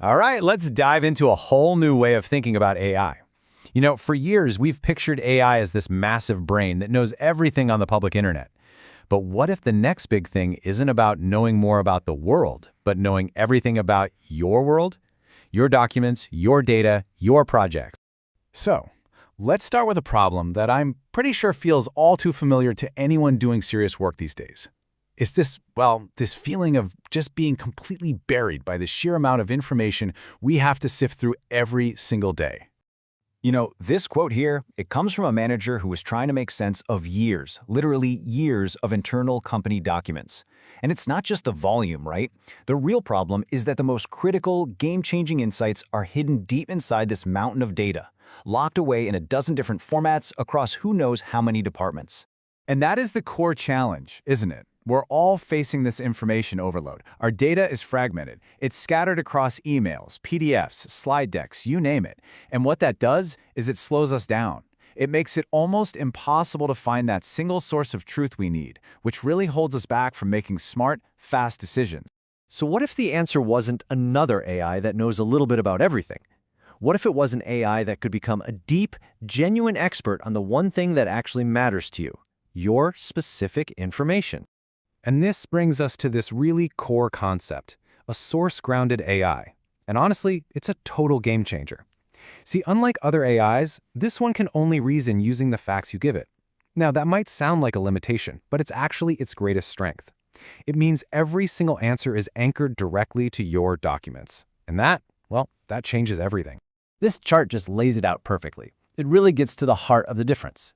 All right, let's dive into a whole new way of thinking about AI. For years, we've pictured AI as this massive brain that knows everything on the public internet. But what if the next big thing isn't about knowing more about the world, but knowing everything about your world, your documents, your data, your projects? So, let's start with a problem that I'm pretty sure feels all too familiar to anyone doing serious work these days. It's this feeling of just being completely buried by the sheer amount of information we have to sift through every single day. This quote here, it comes from a manager who was trying to make sense of years, literally years of internal company documents. And it's not just the volume, right? The real problem is that the most critical, game-changing insights are hidden deep inside this mountain of data, locked away in a dozen different formats across who knows how many departments. And that is the core challenge, isn't it? We're all facing this information overload. Our data is fragmented. It's scattered across emails, PDFs, slide decks, you name it. And what that does is it slows us down. It makes it almost impossible to find that single source of truth we need, which really holds us back from making smart, fast decisions. So what if the answer wasn't another AI that knows a little bit about everything? What if it was an AI that could become a deep, genuine expert on the one thing that actually matters to you, your specific information? And this brings us to this really core concept, a source-grounded AI. And honestly, it's a total game changer. See, unlike other AIs, this one can only reason using the facts you give it. Now, that might sound like a limitation, but it's actually its greatest strength. It means every single answer is anchored directly to your documents. And that changes everything. This chart just lays it out perfectly. It really gets to the heart of the difference.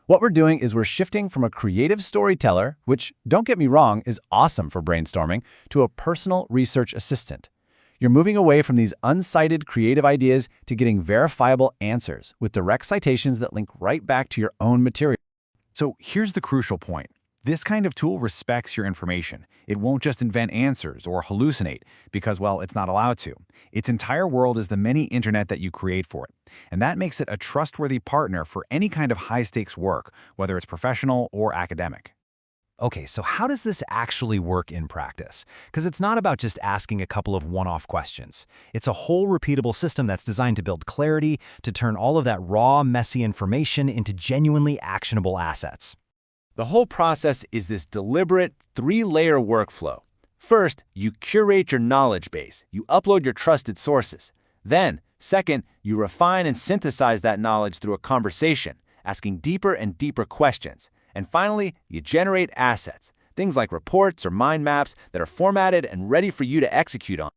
What we're doing is we're shifting from a creative storyteller, which, don't get me wrong, is awesome for brainstorming, to a personal research assistant. You're moving away from these uncited creative ideas to getting verifiable answers with direct citations that link right back to your own material. So here's the crucial point. This kind of tool respects your information. It won't just invent answers or hallucinate because, it's not allowed to. Its entire world is the mini-internet that you create for it. And that makes it a trustworthy partner for any kind of high-stakes work, whether it's professional or academic. Okay, so how does this actually work in practice? Because it's not about just asking a couple of one-off questions. It's a whole repeatable system that's designed to build clarity, to turn all of that raw, messy information into genuinely actionable assets. The whole process is this deliberate, three-layer workflow. First, you curate your knowledge base. You upload your trusted sources. Then, second, you refine and synthesize that knowledge through a conversation, asking deeper and deeper questions. And finally, you generate assets, things like reports or mind maps that are formatted and ready for you to execute on.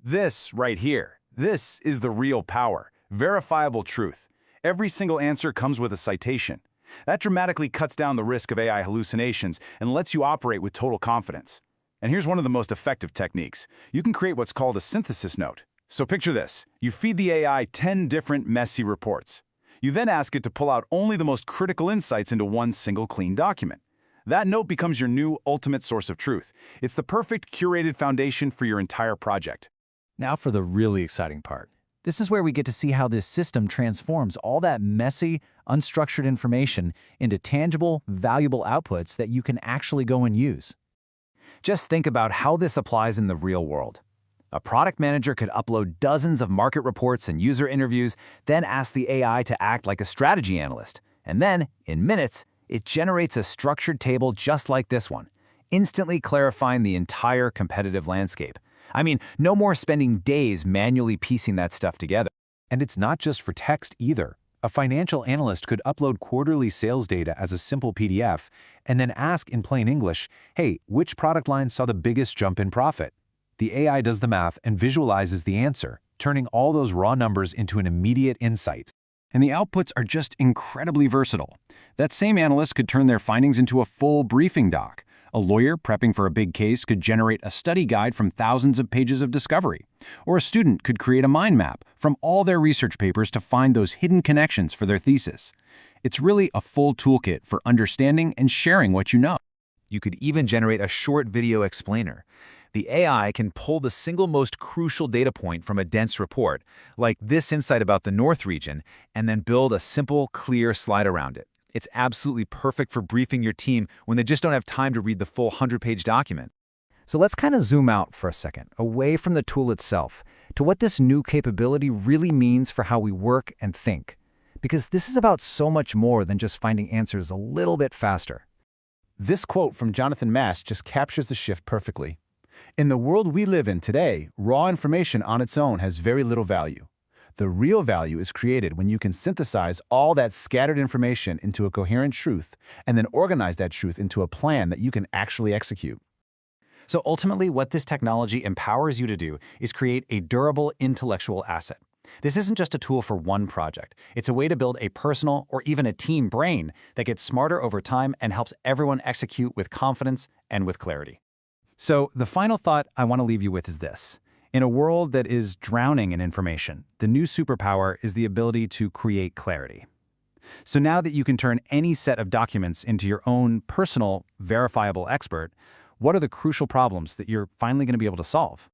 This right here, this is the real power, verifiable truth. Every single answer comes with a citation. That dramatically cuts down the risk of AI hallucinations and lets you operate with total confidence. And here's one of the most effective techniques. You can create what's called a synthesis note. So picture this. You feed the AI 10 different messy reports. You then ask it to pull out only the most critical insights into one single clean document. That note becomes your new ultimate source of truth. It's the perfect curated foundation for your entire project. Now for the really exciting part. This is where we get to see how this system transforms all that messy, unstructured information into tangible, valuable outputs that you can actually go and use. Just think about how this applies in the real world. A product manager could upload dozens of market reports and user interviews, then ask the AI to act like a strategy analyst. And then, in minutes, it generates a structured table just like this one, instantly clarifying the entire competitive landscape. I mean, no more spending days manually piecing that stuff together. And it's not just for text either. A financial analyst could upload quarterly sales data as a simple PDF and then ask in plain English, hey, which product line saw the biggest jump in profit? The AI does the math and visualizes the answer, turning all those raw numbers into an immediate insight. And the outputs are just incredibly versatile. That same analyst could turn their findings into a full briefing doc. A lawyer prepping for a big case could generate a study guide from thousands of pages of discovery. Or a student could create a mind map from all their research papers to find those hidden connections for their thesis. It's really a full toolkit for understanding and sharing what you know. You could even generate a short video explainer. The AI can pull the single most crucial data point from a dense report, like this insight about the North region, and then build a simple, clear slide around it. It's absolutely perfect for briefing your team when they just don't have time to read the full 100-page document. So let's kind of zoom out for a second, away from the tool itself. to what this new capability really means for how we work and think. Because this is about so much more than just finding answers a little bit faster. This quote from Jonathan Mass just captures the shift perfectly. In the world we live in today, raw information on its own has very little value. The real value is created when you can synthesize all that scattered information into a coherent truth and then organize that truth into a plan that you can actually execute. So ultimately, what this technology empowers you to do is create a durable intellectual asset. This isn't just a tool for one project. It's a way to build a personal or even a team brain that gets smarter over time and helps everyone execute with confidence and with clarity. So the final thought I want to leave you with is this. In a world that is drowning in information, the new superpower is the ability to create clarity. So now that you can turn any set of documents into your own personal, verifiable expert, what are the crucial problems that you're finally going to be able to solve?